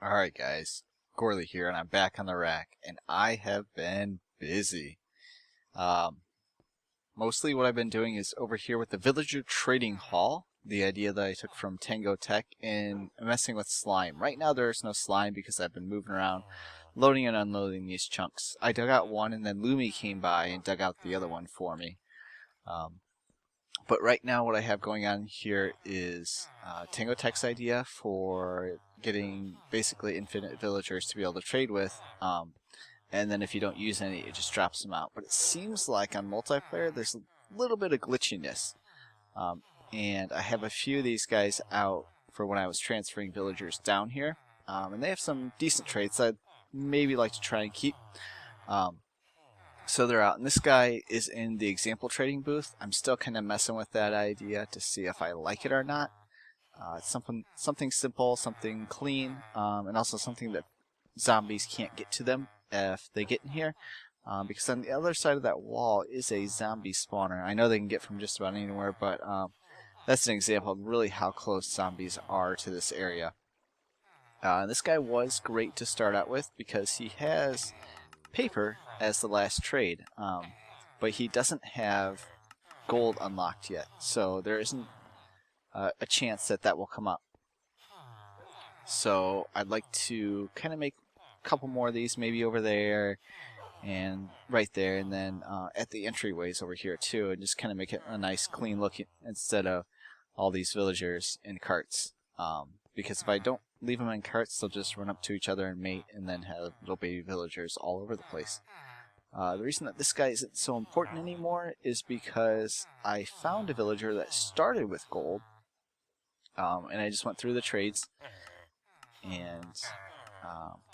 Alright guys, Gorley here and I'm back on the rack and I have been busy. Mostly what I've been doing is over here with the Villager Trading Hall, the idea that I took from Tango Tech, and messing with slime. Right now there's no slime because I've been moving around, loading and unloading these chunks. I dug out one and then Lumi came by and dug out the other one for me. But right now what I have going on here is Tango Tech's idea for getting basically infinite villagers to be able to trade with, and then if you don't use any it just drops them out. But it seems like on multiplayer there's a little bit of glitchiness, and I have a few of these guys out for when I was transferring villagers down here, and they have some decent trades I'd maybe like to try and keep. So they're out, and this guy is in the example trading booth. I'm still kind of messing with that idea to see if I like it or not. It's something simple, something clean, and also something that zombies can't get to them if they get in here. Because on the other side of that wall is a zombie spawner. I know they can get from just about anywhere, but that's an example of really how close zombies are to this area. This guy was great to start out with because he has paper as the last trade, but he doesn't have gold unlocked yet, so there isn't a chance that that will come up. So I'd like to kind of make a couple more of these, maybe over there and right there, and then at the entryways over here too, and just kind of make it a nice clean look instead of all these villagers in carts, because if I don't leave them in carts they'll just run up to each other and mate and then have little baby villagers all over the place. The reason that this guy isn't so important anymore is because I found a villager that started with gold, and I just went through the trades, and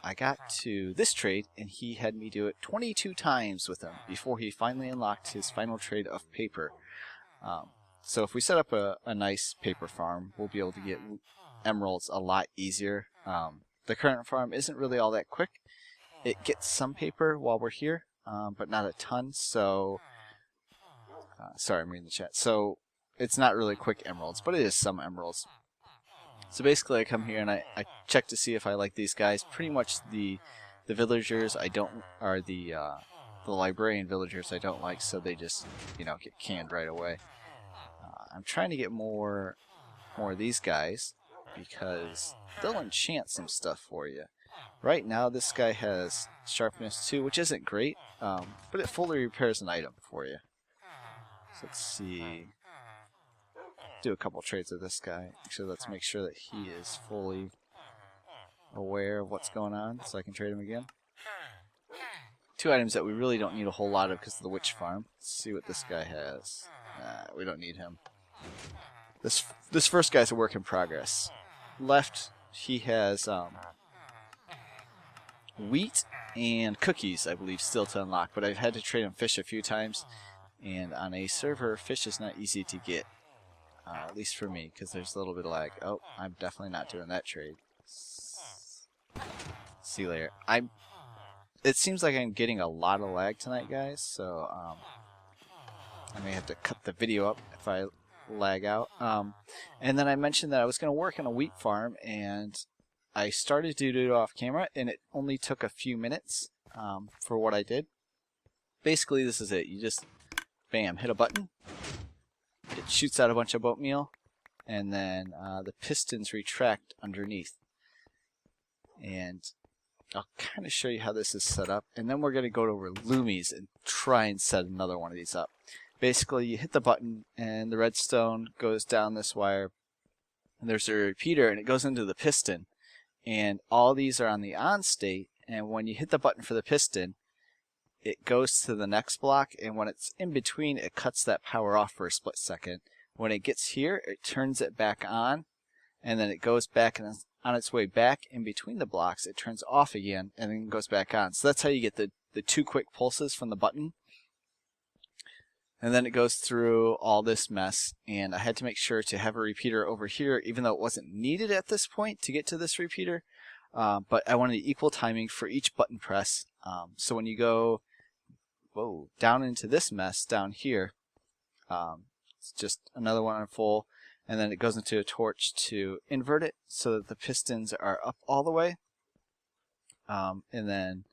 I got to this trade and he had me do it 22 times with him before he finally unlocked his final trade of paper. So if we set up a nice paper farm, we'll be able to get emeralds a lot easier. The current farm isn't really all that quick. It gets some paper while we're here, but not a ton, so sorry, I'm reading the chat. So it's not really quick emeralds, but it is some emeralds. So basically I come here and I check to see if I like these guys. Pretty much the villagers I don't, are the librarian villagers I don't like, so they just, you know, get canned right away. I'm trying to get more of these guys because they'll enchant some stuff for you. Right now this guy has sharpness 2, which isn't great, but it fully repairs an item for you. So let's see. Do a couple trades with this guy. Actually, let's make sure that he is fully aware of what's going on so I can trade him again. 2 items that we really don't need a whole lot of because of the witch farm. Let's see what this guy has. We don't need him. This first guy's a work in progress. Left, he has wheat and cookies, I believe, still to unlock, but I've had to trade him fish a few times, and on a server, fish is not easy to get. At least for me, because there's a little bit of lag. Oh, I'm definitely not doing that trade. See you later. It seems like I'm getting a lot of lag tonight, guys, so I may have to cut the video up if I lag out. And then I mentioned that I was going to work on a wheat farm, and I started to do it off camera, and it only took a few minutes for what I did. Basically, this is it. You just, bam, hit a button. It shoots out a bunch of oatmeal, and then the pistons retract underneath. And I'll kind of show you how this is set up, and then we're going to go over Lumis and try and set another one of these up. Basically, you hit the button, and the redstone goes down this wire, and there's a repeater, and it goes into the piston. And all these are on the on state, and when you hit the button for the piston, it goes to the next block, and when it's in between, it cuts that power off for a split second. When it gets here, it turns it back on, and then it goes back, and on its way back in between the blocks, it turns off again, and then goes back on. So that's how you get the 2 quick pulses from the button. And then it goes through all this mess, and I had to make sure to have a repeater over here, even though it wasn't needed at this point to get to this repeater. But I wanted equal timing for each button press. So when you go down into this mess down here, it's just another one on full, and then it goes into a torch to invert it so that the pistons are up all the way. and then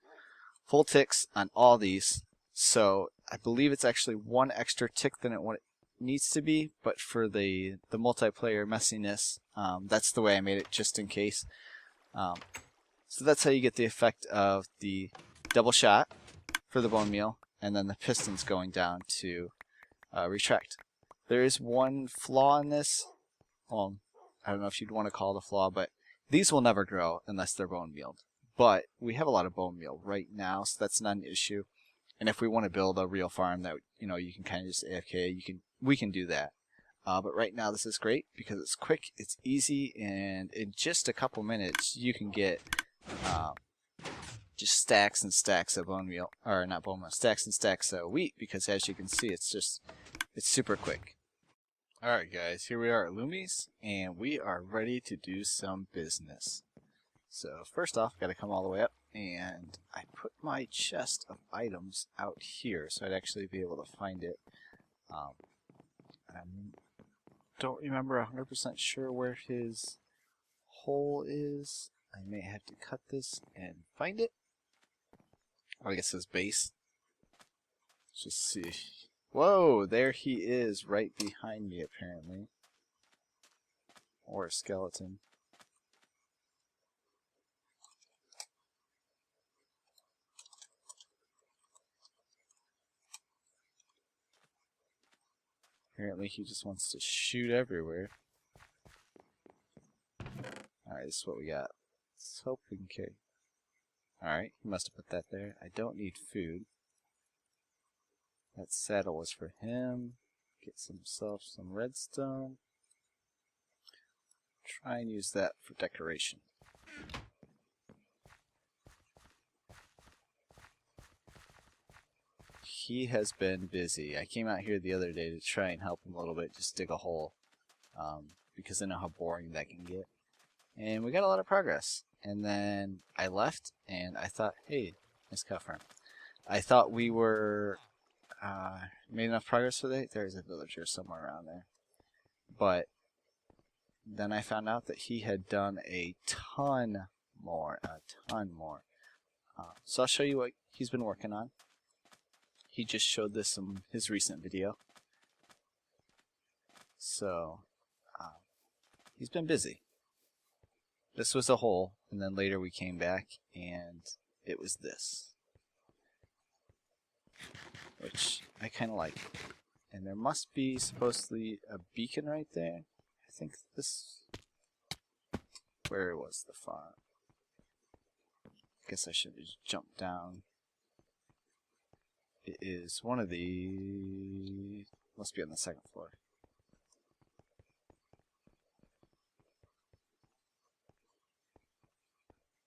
full ticks on all these. So I believe it's actually one extra tick than what it needs to be, but for the multiplayer messiness, that's the way I made it just in case. So that's how you get the effect of the double shot for the bone meal, and then the pistons going down to retract. There is one flaw in this. Well, I don't know if you'd want to call it a flaw, but these will never grow unless they're bone mealed. But we have a lot of bone meal right now, so that's not an issue. And if we want to build a real farm that you can kind of just AFK, we can do that. But right now this is great because it's quick, it's easy, and in just a couple minutes you can get just stacks and stacks of bone meal, or not bone meal, stacks and stacks of wheat, because as you can see, it's super quick. Alright guys, here we are at Lumi's, and we are ready to do some business. So first off, got to come all the way up, and I put my chest of items out here, so I'd actually be able to find it. I don't remember 100% sure where his hole is. I may have to cut this and find it. Oh, I guess his base. Let's just see. Whoa, there he is, right behind me, apparently. Or a skeleton. Apparently he just wants to shoot everywhere. Alright, this is what we got. Let's hope we can carry. Alright, he must have put that there. I don't need food. That saddle was for him. Get himself some redstone. Try and use that for decoration. He has been busy. I came out here the other day to try and help him a little bit, just dig a hole, because I know how boring that can get. And we got a lot of progress. And then I left, and I thought, hey, nice cow farm. I thought we were made enough progress for that. There's a villager somewhere around there. But then I found out that he had done a ton more. So I'll show you what he's been working on. He just showed this in his recent video. So, he's been busy. This was a hole, and then later we came back, and it was this. Which I kind of like. And there must be supposedly a beacon right there. I think this... Where was the farm? I guess I should have just jumped down. It is one of the... Must be on the second floor.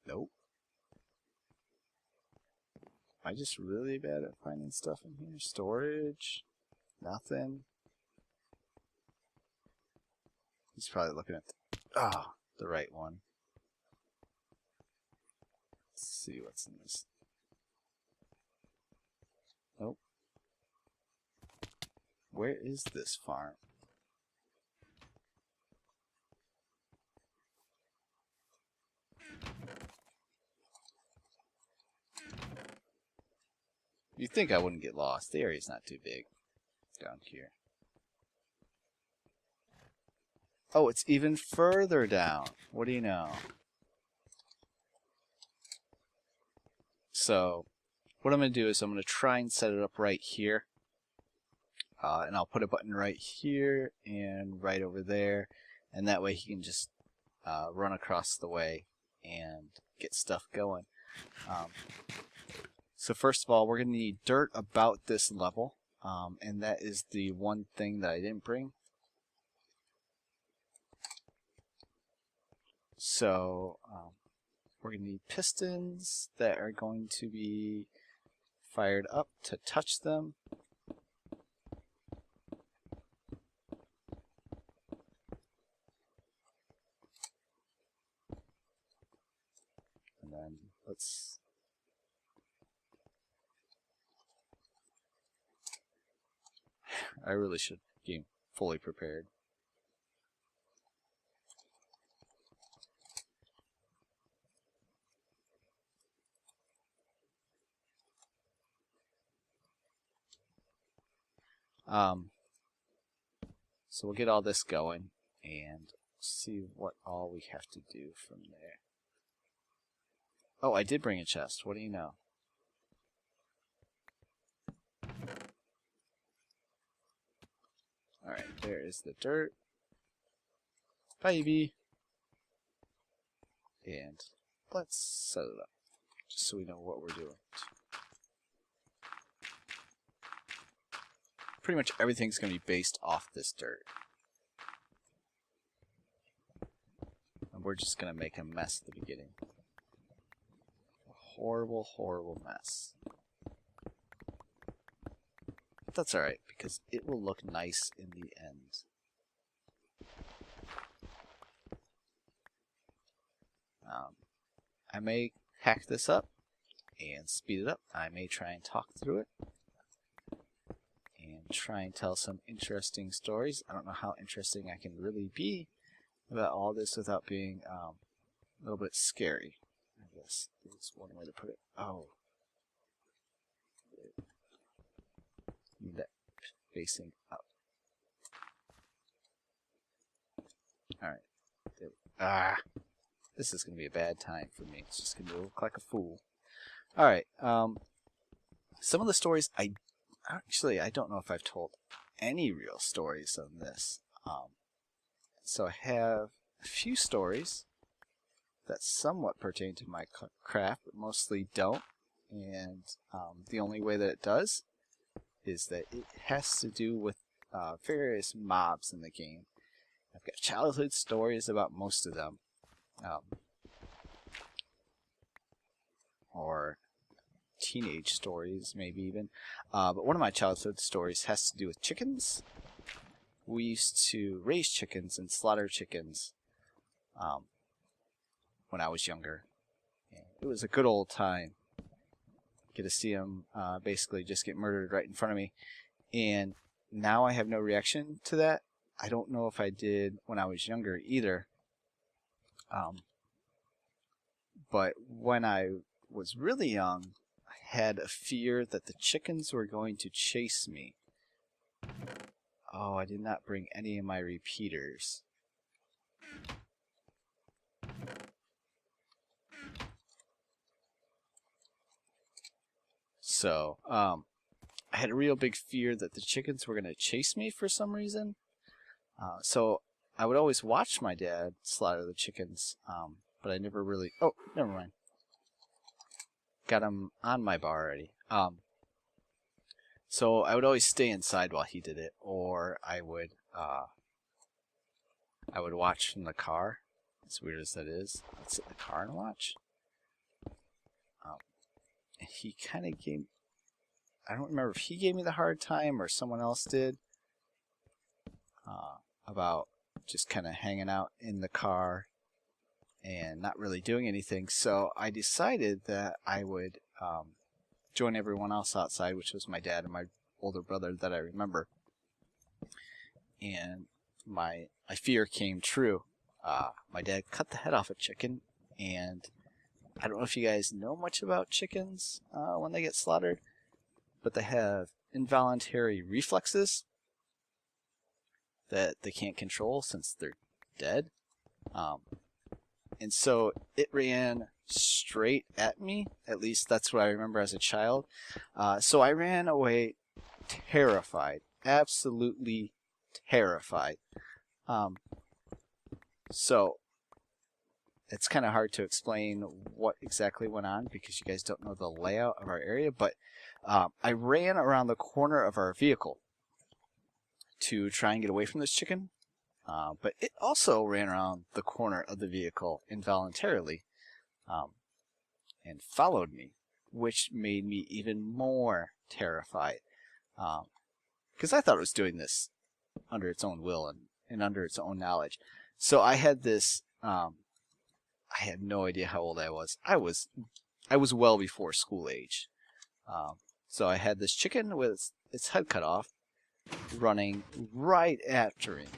Nope. Am I just really bad at finding stuff in here? Storage? Nothing. He's probably looking at the right one. Let's see what's in this. Nope. Where is this farm? You'd think I wouldn't get lost. The area's not too big down here. Oh, it's even further down. What do you know? So, what I'm going to do is I'm going to try and set it up right here. And I'll put a button right here and right over there. And that way he can just run across the way and get stuff going. So first of all, we're going to need dirt about this level. And that is the one thing that I didn't bring. So we're going to need pistons that are going to be fired up to touch them. And then let's... I really should be fully prepared. So we'll get all this going and see what all we have to do from there. Oh, I did bring a chest. What do you know? Alright, there is the dirt. Baby. And let's set it up, just so we know what we're doing. Pretty much everything's going to be based off this dirt. And we're just going to make a mess at the beginning. A horrible, horrible mess. But that's alright, because it will look nice in the end. I may hack this up and speed it up. I may try and talk through it and try and tell some interesting stories. I don't know how interesting I can really be about all this without being a little bit scary. I guess is one way to put it. Oh. Need that facing up. Alright. This is going to be a bad time for me. It's just going to look like a fool. Alright. Some of the stories, I don't know if I've told any real stories on this. So I have a few stories that somewhat pertain to my craft, but mostly don't. And the only way that it does is that it has to do with various mobs in the game. I've got childhood stories about most of them. Or teenage stories, maybe even. But one of my childhood stories has to do with chickens. We used to raise chickens and slaughter chickens when I was younger. And it was a good old time. Get to see them basically just get murdered right in front of me. And now I have no reaction to that. I don't know if I did when I was younger either. But when I was really young, I had a fear that the chickens were going to chase me. Oh, I did not bring any of my repeaters. So, I had a real big fear that the chickens were going to chase me for some reason. So I would always watch my dad slaughter the chickens, but I never really... Oh, never mind. Got him on my bar already. So I would always stay inside while he did it, or I would watch from the car. As weird as that is, I'd sit in the car and watch. He kind of gave... I don't remember if he gave me the hard time or someone else did. About just kind of hanging out in the car and not really doing anything. So I decided that I would join everyone else outside, which was my dad and my older brother that I remember. And my fear came true. My dad cut the head off a chicken, and I don't know if you guys know much about chickens when they get slaughtered, but they have involuntary reflexes that they can't control since they're dead. And so it ran straight at me. At least that's what I remember as a child. So I ran away terrified. Absolutely terrified. So it's kind of hard to explain what exactly went on because you guys don't know the layout of our area. But I ran around the corner of our vehicle to try and get away from this chicken. But it also ran around the corner of the vehicle involuntarily and followed me, which made me even more terrified. Because I thought it was doing this under its own will and under its own knowledge. So I had this, I had no idea how old I was. I was well before school age. So I had this chicken with its head cut off, running right after him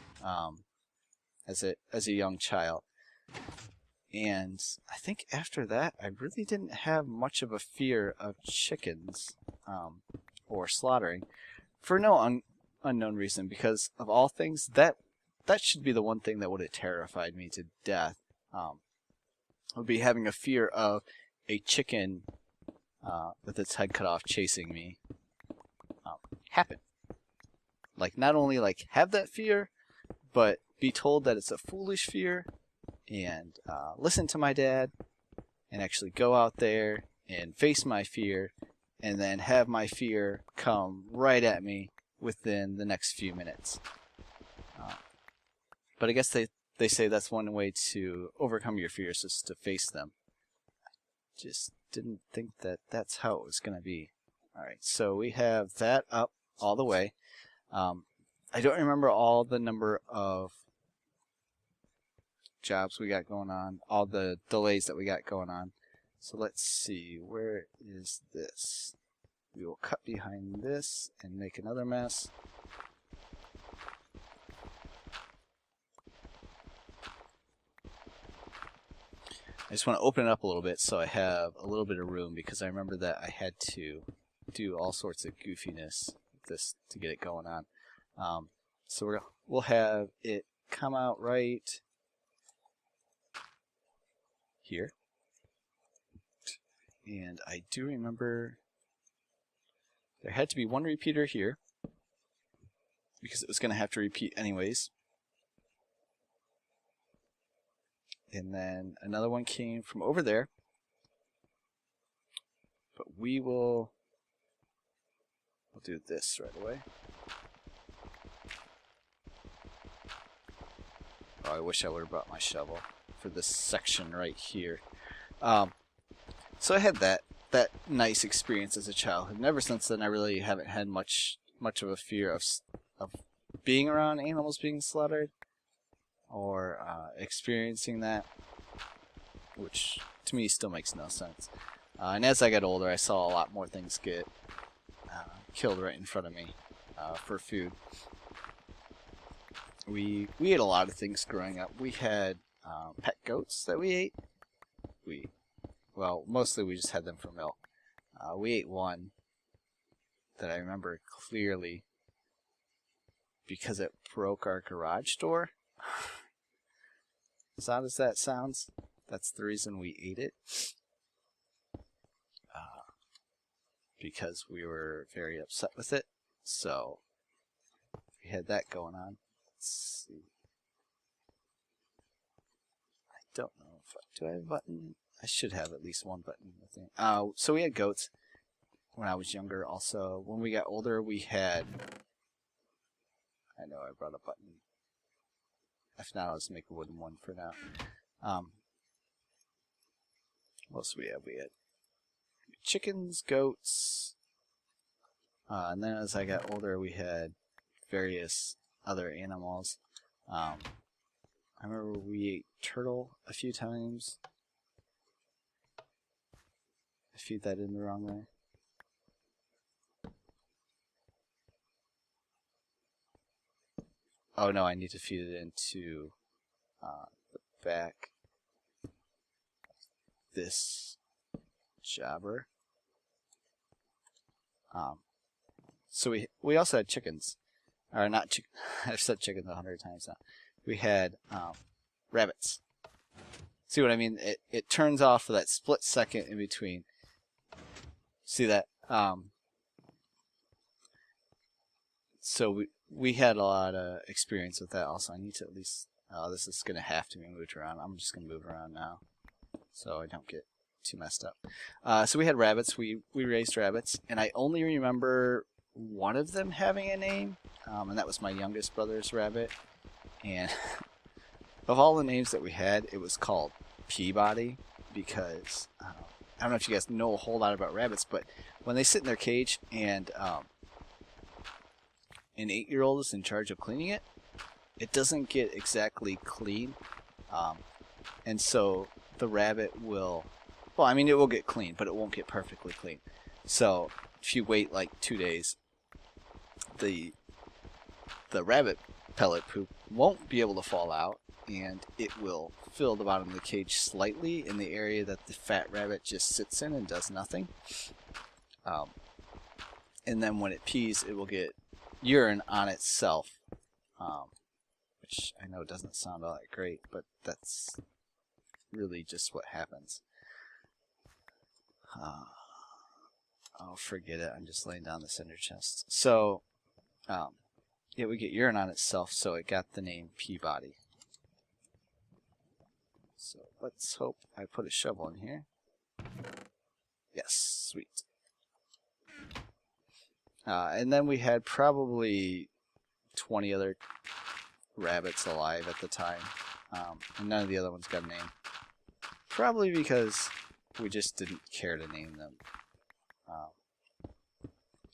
as a young child. And I think after that, I really didn't have much of a fear of chickens or slaughtering for no unknown reason, because of all things, that should be the one thing that would have terrified me to death. Would be having a fear of a chicken with its head cut off chasing me happen. Like, not only like have that fear, but be told that it's a foolish fear, and listen to my dad, and actually go out there and face my fear, and then have my fear come right at me within the next few minutes. But I guess they say that's one way to overcome your fears, is to face them. Just didn't think that that's how it was going to be. Alright, so we have that up all the way. I don't remember all the number of jobs we got going on, all the delays that we got going on. So let's see, where is this? We will cut behind this and make another mess. I just want to open it up a little bit so I have a little bit of room, because I remember that I had to do all sorts of goofiness with this to get it going on. So we'll have it come out right here. And I do remember there had to be one repeater here, because it was going to have to repeat anyways. And then another one came from over there. But we'll do this right away. Oh, I wish I would have brought my shovel for this section right here. So I had that nice experience as a child, and ever since then I really haven't had much of a fear of being around animals being slaughtered, or experiencing that, which to me still makes no sense. And as I got older, I saw a lot more things get killed right in front of me for food. We ate a lot of things growing up. We had pet goats that we ate. Well, mostly we just had them for milk. We ate one that I remember clearly because it broke our garage door. As odd as that sounds, that's the reason we ate it. Because we were very upset with it. So we had that going on. Let's see. I don't know if do I have a button? I should have at least one button, I think. So we had goats when I was younger. Also, when we got older, we had. I know I brought a button. If not, I'll just make a wooden one for now. What else do we have? We had chickens, goats, and then as I got older, we had various other animals. I remember we ate turtle a few times. I feed that in the wrong way. Oh no, I need to feed it into the back of this jobber. So we also had chickens, or not chicken. I've said chickens 100 times now. We had rabbits. See what I mean? It turns off for that split second in between. See that? So we had a lot of experience with that. Also, I need to at least. This is gonna have to be moved around. I'm just gonna move around now, so I don't get too messed up. So we had rabbits. We raised rabbits, and I only remember one of them having a name, and that was my youngest brother's rabbit. And of all the names that we had, it was called Peabody, because I don't know if you guys know a whole lot about rabbits, but when they sit in their cage and an 8-year-old is in charge of cleaning it, it doesn't get exactly clean, and so the rabbit will. Well, I mean, it will get clean, but it won't get perfectly clean. So if you wait like 2 days, the rabbit pellet poop won't be able to fall out, and it will fill the bottom of the cage slightly in the area that the fat rabbit just sits in and does nothing. And then when it pees, it will get urine on itself, which I know doesn't sound all that great, but that's really just what happens. Oh, forget it. I'm just laying down the cinder chest. So, it would get urine on itself, so it got the name Peabody. So let's hope I put a shovel in here. Yes, sweet. And then we had probably 20 other rabbits alive at the time, and none of the other ones got a name. Probably because we just didn't care to name them.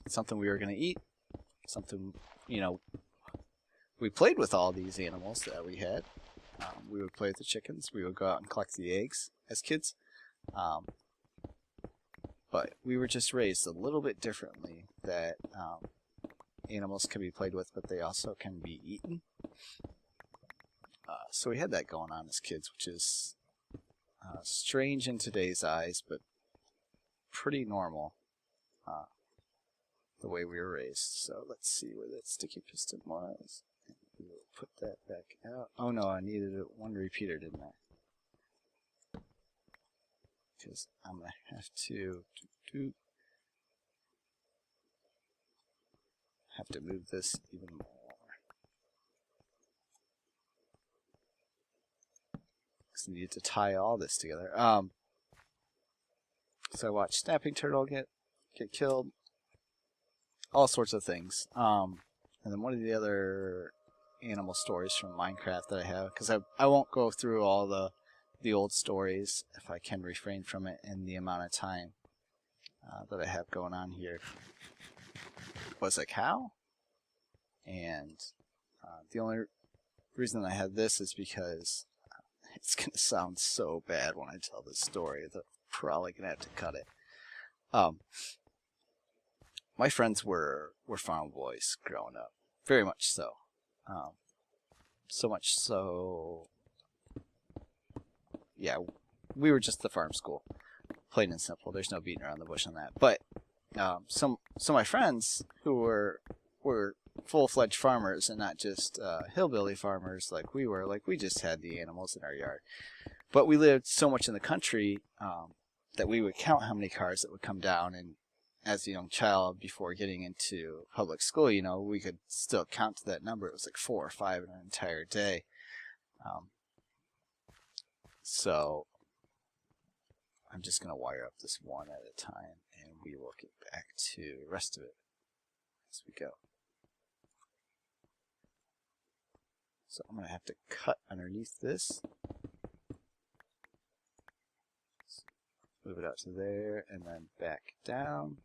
Something we were going to eat, something, you know, we played with all these animals that we had. We would play with the chickens, we would go out and collect the eggs as kids. But we were just raised a little bit differently, that animals can be played with, but they also can be eaten. So we had that going on as kids, which is strange in today's eyes, but pretty normal the way we were raised. So let's see where that sticky piston was. We'll put that back out. Oh no, I needed one repeater, didn't I? Because I'm going to have to move this even more. Because I needed to tie all this together. So I watched snapping turtle get killed. All sorts of things. And then one of the other animal stories from Minecraft that I have, because I won't go through all the old stories if I can refrain from it in the amount of time that I have going on here, was a cow. And the only reason I had this is because it's going to sound so bad when I tell this story that I'm probably going to have to cut it. My friends were farm boys growing up, very much so. So much so, yeah, we were just the farm school, plain and simple. There's no beating around the bush on that. But some of my friends who were full-fledged farmers and not just hillbilly farmers like we were, like we just had the animals in our yard. But we lived so much in the country that we would count how many cars that would come down, and as a young child, before getting into public school, you know, we could still count to that number. It was like 4 or 5 in an entire day. So I'm just going to wire up this one at a time, and we will get back to the rest of it as we go. So I'm going to have to cut underneath this. Move it out to there, and then back down.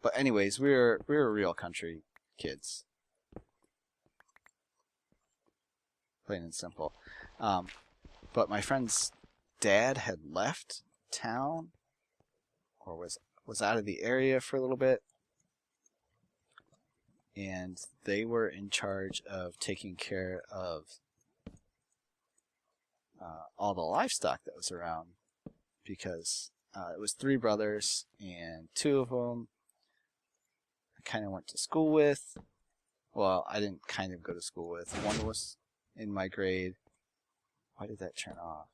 But anyways, we were real country kids, plain and simple. But my friend's dad had left town, or was out of the area for a little bit, and they were in charge of taking care of all the livestock that was around, because it was 3 brothers, and 2 of them I kind of went to school with. Well, I didn't kind of go to school with. One was in my grade. Why did that turn off?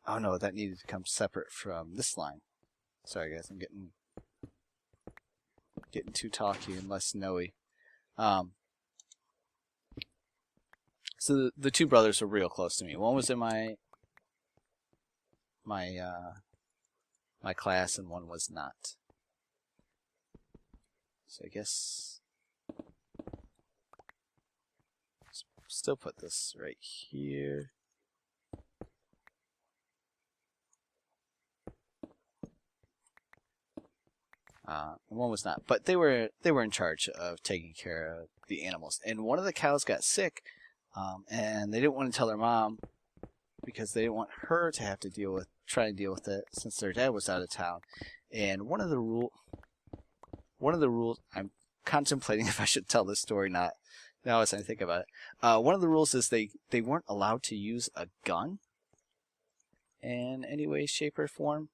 Oh no, that needed to come separate from this line. Sorry guys, I'm getting too talky and less snowy. So the 2 brothers were real close to me. One was in my class, and one was not. So I guess still put this right here. And one was not, but they were in charge of taking care of the animals. And one of the cows got sick, and they didn't want to tell their mom because they didn't want her to have to try and deal with it since their dad was out of town. And one of the rules, I'm contemplating if I should tell this story or not, Now as I think about it, one of the rules is they weren't allowed to use a gun in any way, shape, or form.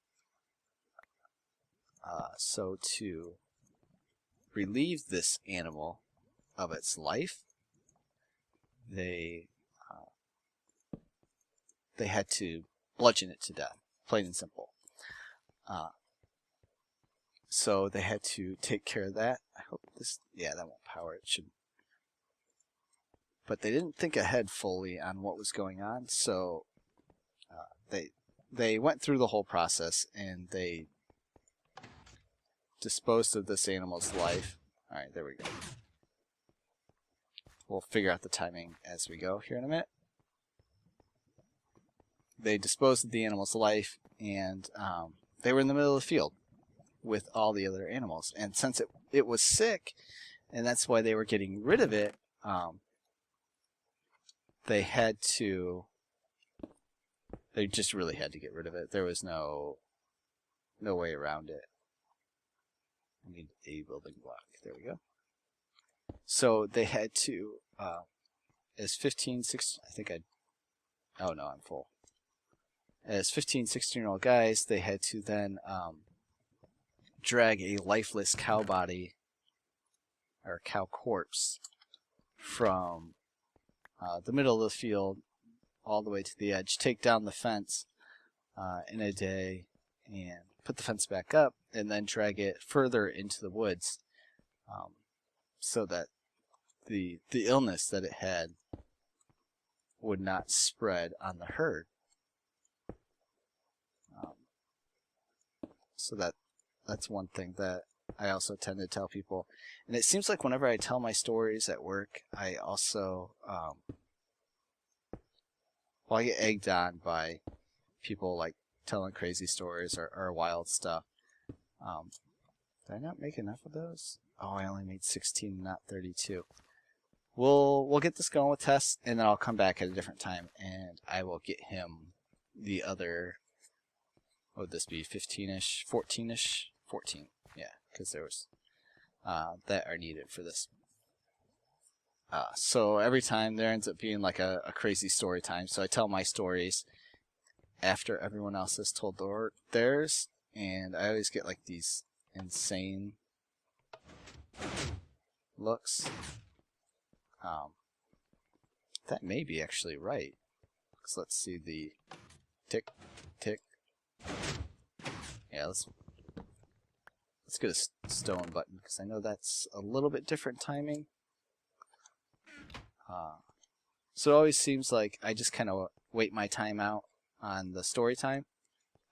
So to relieve this animal of its life, they had to bludgeon it to death, plain and simple. So they had to take care of that. I hope this, yeah, that won't power. It should. But they didn't think ahead fully on what was going on, so they went through the whole process and they disposed of this animal's life. All right, there we go. We'll figure out the timing as we go here in a minute. They disposed of the animal's life, and they were in the middle of the field with all the other animals. And since it was sick, and that's why they were getting rid of it, they just really had to get rid of it. There was no way around it. I need a building block. There we go. So they had to, as 15, 16, I think oh no, I'm full. As 15, 16-year-old guys, they had to then drag a lifeless cow body, or cow corpse, from the middle of the field all the way to the edge, take down the fence in a day, and put the fence back up, and then drag it further into the woods, so that the illness that it had would not spread on the herd. So that's one thing that I also tend to tell people. And it seems like whenever I tell my stories at work, I also, I get egged on by people like telling crazy stories or wild stuff. Did I not make enough of those? Oh, I only made 16, not 32. We'll get this going with Tess, and then I'll come back at a different time, and I will get him the other, what would this be, 15-ish, 14-ish? 14, yeah, because there was, that are needed for this. So every time there ends up being like a crazy story time, so I tell my stories after everyone else has told theirs, and I always get like these insane looks. That may be actually right. So let's see the tick, tick. Yeah, let's get a stone button, because I know that's a little bit different timing. So it always seems like I just kind of wait my time out on the story time.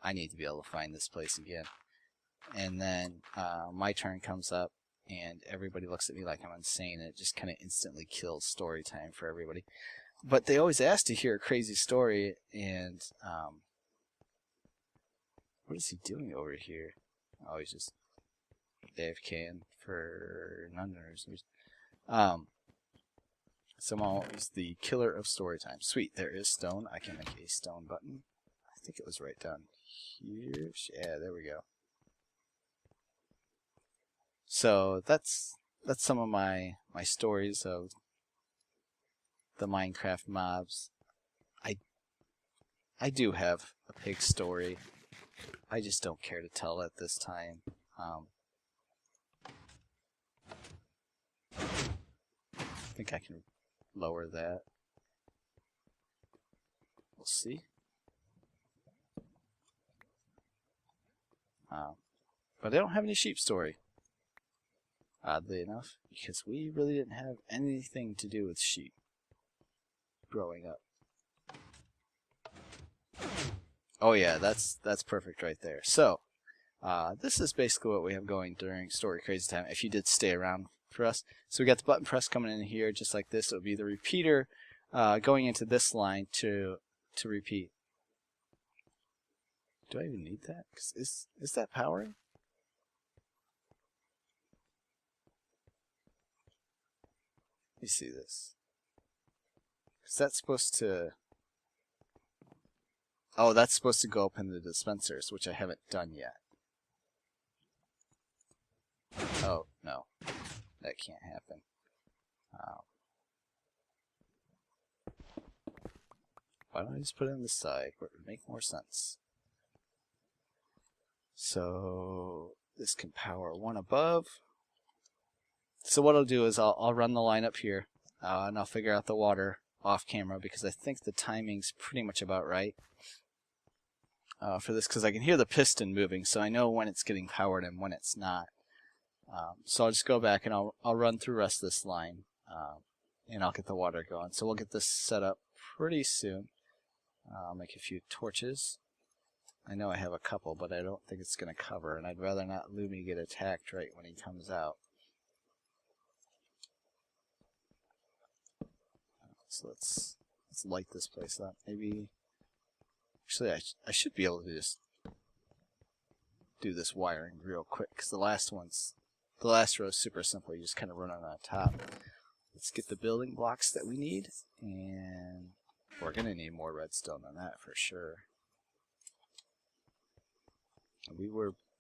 I need to be able to find this place again. And then my turn comes up, and everybody looks at me like I'm insane, and it just kind of instantly kills story time for everybody. But they always ask to hear a crazy story, and what is he doing over here? Oh, he's just AFKing for none reason. Somehow is the killer of story time. Sweet, there is stone. I can make a stone button. I think it was right down here. Yeah, there we go. So that's some of my stories of the Minecraft mobs. I do have a pig story. I just don't care to tell it this time. I think I can lower that. We'll see. But I don't have any sheep story. Oddly enough, because we really didn't have anything to do with sheep growing up. Oh yeah, that's perfect right there. So, this is basically what we have going during Story Crazy Time, if you did stay around for us. So we got the button press coming in here, just like this. It would be the repeater going into this line to repeat. Do I even need that? 'Cause is that powering? Let me see this. Is that supposed to... Oh, that's supposed to go up in the dispensers, which I haven't done yet. Oh, no. That can't happen. Why don't I just put it on the side where it would make more sense? So this can power one above. So what I'll do is I'll run the line up here, and I'll figure out the water off camera because I think the timing's pretty much about right for this, because I can hear the piston moving, so I know when it's getting powered and when it's not. So I'll just go back and I'll run through the rest of this line, and I'll get the water going. So we'll get this set up pretty soon. I'll make a few torches. I know I have a couple, but I don't think it's going to cover, and I'd rather not Lumi get attacked right when he comes out. So let's light this place up. Maybe, actually, I should be able to just do this wiring real quick, because the last row is super simple. You just kind of run on top. Let's get the building blocks that we need, and we're going to need more redstone than that for sure.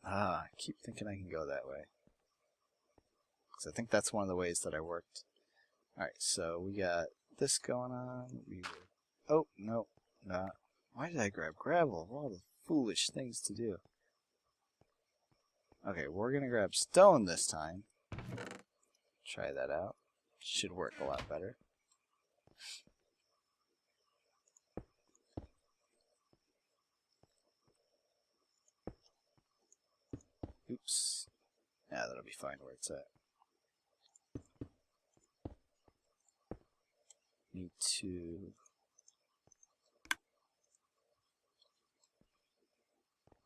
I keep thinking I can go that way, because I think that's one of the ways that I worked. Alright, so we got this going on. Oh, no, not. Why did I grab gravel? Of all the foolish things to do. Okay, we're going to grab stone this time. Try that out. Should work a lot better. Oops. Yeah, that'll be fine where it's at. Need to...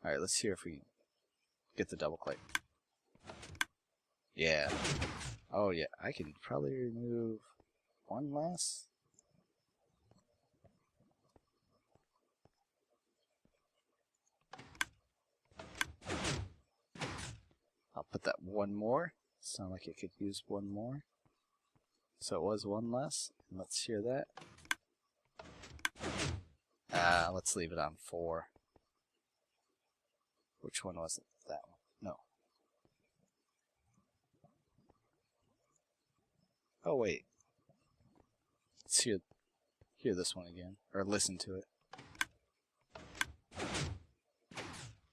Alright, let's see if we get the double click. Yeah. Oh yeah, I can probably remove one less. I'll put that one more. Sound like it could use one more. So it was one less. Let's hear that. Let's leave it on 4. Which one was it? That one. No. Oh wait. Let's hear this one again, or listen to it.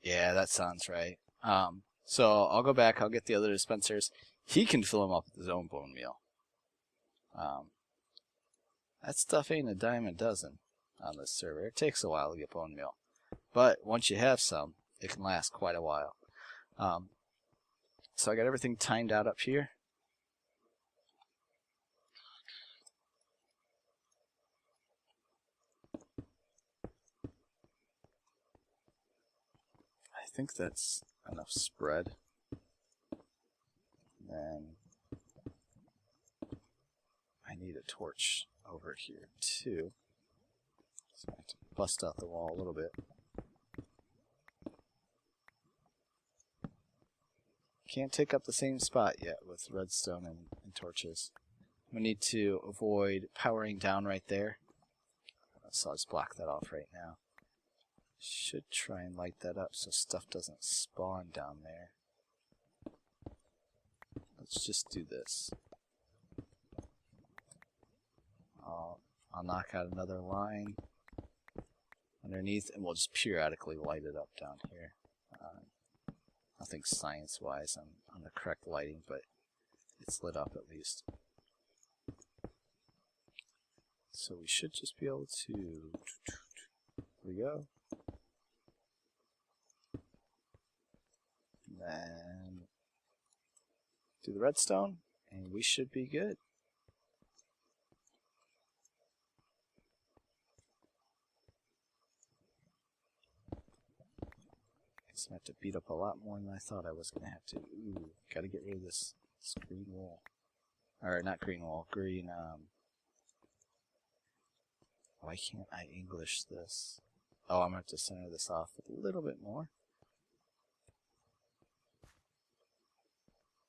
Yeah, that sounds right. So I'll go back. I'll get the other dispensers. He can fill them up with his own bone meal. That stuff ain't a dime a dozen on this server. It takes a while to get bone meal, but once you have some, it can last quite a while. So I got everything timed out up here. I think that's enough spread. Then I need a torch over here too. So I have to bust out the wall a little bit. Can't take up the same spot yet with redstone and torches. We need to avoid powering down right there. So I'll just block that off right now. Should try and light that up so stuff doesn't spawn down there. Let's just do this. I'll knock out another line underneath, and we'll just periodically light it up down here. I think science-wise I'm on the correct lighting, but it's lit up at least. So we should just be able to... Here we go. And then do the redstone, and we should be good. Guess I have to beat up a lot more than I thought I was going to have to. Ooh, gotta get rid of this green wool. Or not green wool, green, why can't I English this? Oh, I'm going to have to center this off a little bit more.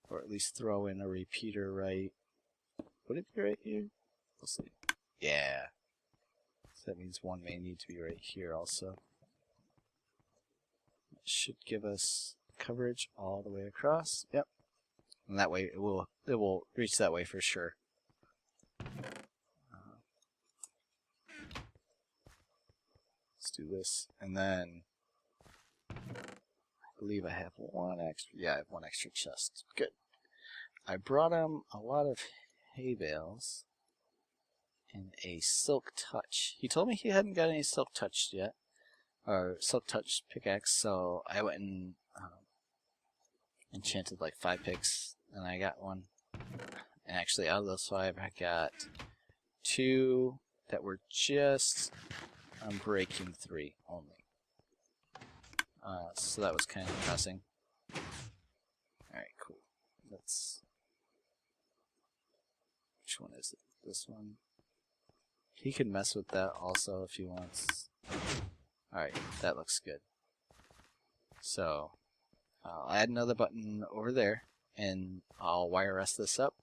Or at least throw in a repeater right. Would it be right here? We'll see. Yeah. So that means one may need to be right here also. It should give us coverage all the way across. Yep. And that way it will reach that way for sure. Let's do this, and then I believe I have one extra. Yeah, I have one extra chest. Good. I brought him a lot of hay bales and a silk touch. He told me he hadn't got any silk touch yet, or silk touch pickaxe, so I went and enchanted like 5 picks, and I got one. And actually, out of those 5, I got 2 that were just breaking 3 only. So that was kind of depressing. Alright, cool. Let's... Which one is it? This one? He can mess with that also if he wants. Alright, that looks good. So, I'll add another button over there, and I'll wire rest this up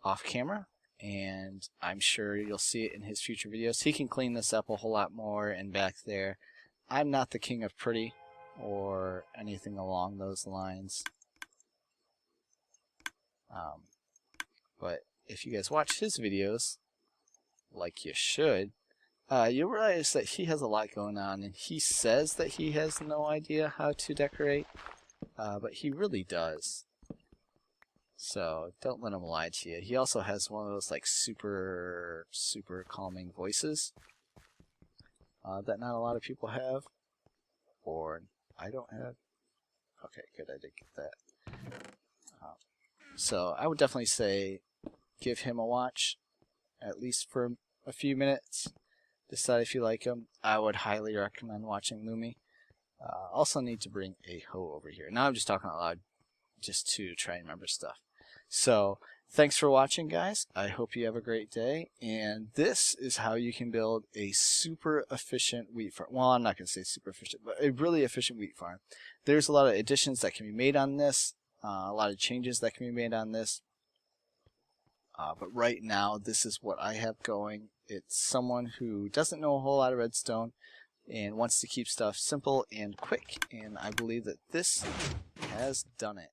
off camera, and I'm sure you'll see it in his future videos. He can clean this up a whole lot more, and back there, I'm not the king of pretty or anything along those lines. But if you guys watch his videos, like you should, you'll realize that he has a lot going on, and he says that he has no idea how to decorate, but he really does. So don't let him lie to you. He also has one of those like super calming voices that not a lot of people have, or I don't have. Okay, good, I did get that. So I would definitely say give him a watch, at least for a few minutes. Decide if you like him. I would highly recommend watching Lumi. Also need to bring a hoe over here. Now I'm just talking out loud just to try and remember stuff. So thanks for watching, guys. I hope you have a great day. And this is how you can build a super efficient wheat farm. Well, I'm not going to say super efficient, but a really efficient wheat farm. There's a lot of additions that can be made on this. A lot of changes that can be made on this. But right now, this is what I have going. It's someone who doesn't know a whole lot of redstone and wants to keep stuff simple and quick. And I believe that this has done it.